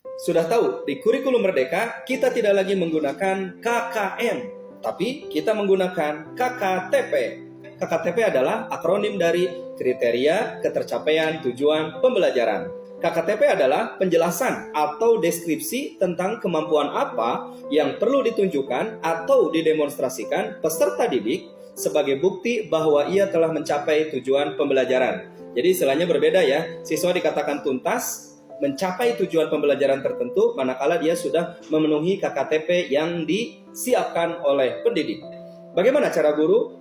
Sudah tahu, di kurikulum Merdeka kita tidak lagi menggunakan KKM, tapi kita menggunakan KKTP. KKTP adalah akronim dari kriteria ketercapaian tujuan pembelajaran. KKTP adalah penjelasan atau deskripsi tentang kemampuan apa yang perlu ditunjukkan atau didemonstrasikan peserta didik sebagai bukti bahwa ia telah mencapai tujuan pembelajaran. Jadi istilahnya berbeda ya, siswa dikatakan tuntas mencapai tujuan pembelajaran tertentu manakala dia sudah memenuhi KKTP yang disiapkan oleh pendidik. Bagaimana cara guru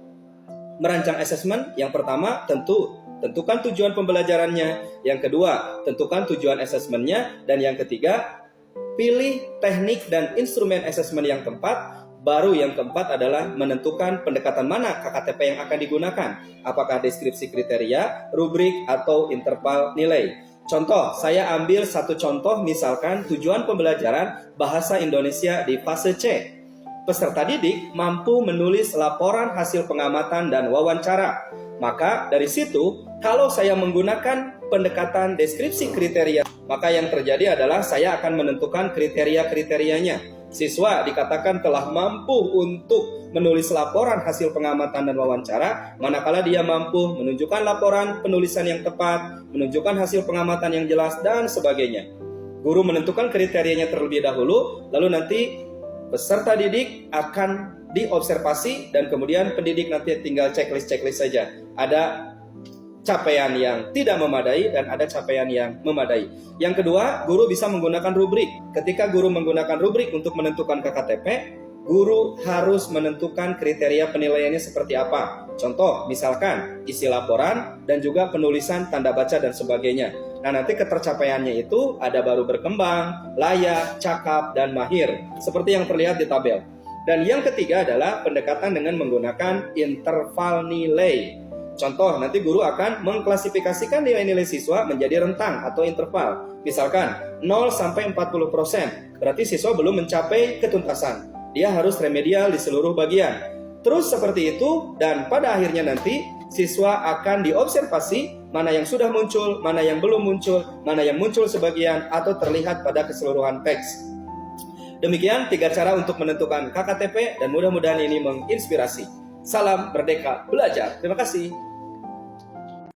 merancang asesmen? Yang pertama, tentukan tujuan pembelajarannya. Yang kedua, tentukan tujuan asesmennya. Dan yang ketiga, pilih teknik dan instrumen asesmen yang tepat. Baru yang keempat adalah menentukan pendekatan mana KKTP yang akan digunakan. Apakah deskripsi kriteria, rubrik, atau interval nilai. Contoh, saya ambil satu contoh misalkan tujuan pembelajaran bahasa Indonesia di fase C. Peserta didik mampu menulis laporan hasil pengamatan dan wawancara. Maka dari situ, kalau saya menggunakan pendekatan deskripsi kriteria, maka yang terjadi adalah saya akan menentukan kriteria-kriterianya. Siswa dikatakan telah mampu untuk menulis laporan hasil pengamatan dan wawancara, manakala dia mampu menunjukkan laporan penulisan yang tepat, menunjukkan hasil pengamatan yang jelas, dan sebagainya. Guru menentukan kriterianya terlebih dahulu, lalu nanti peserta didik akan diobservasi dan kemudian pendidik nanti tinggal checklist saja. Ada capaian yang tidak memadai dan ada capaian yang memadai. Yang kedua, guru bisa menggunakan rubrik. Ketika guru menggunakan rubrik untuk menentukan KKTP, guru harus menentukan kriteria penilaiannya seperti apa. Contoh, misalkan isi laporan dan juga penulisan tanda baca dan sebagainya. Nah, nanti ketercapaiannya itu ada baru berkembang, layak, cakap, dan mahir. Seperti yang terlihat di tabel. Dan yang ketiga adalah pendekatan dengan menggunakan interval nilai. Contoh, nanti guru akan mengklasifikasikan nilai-nilai siswa menjadi rentang atau interval. Misalkan 0 sampai 40%, berarti siswa belum mencapai ketuntasan. Dia harus remedial di seluruh bagian. Terus seperti itu, dan pada akhirnya nanti siswa akan diobservasi mana yang sudah muncul, mana yang belum muncul, mana yang muncul sebagian, atau terlihat pada keseluruhan teks. Demikian 3 cara untuk menentukan KKTP dan mudah-mudahan ini menginspirasi. Salam Merdeka Belajar. Terima kasih.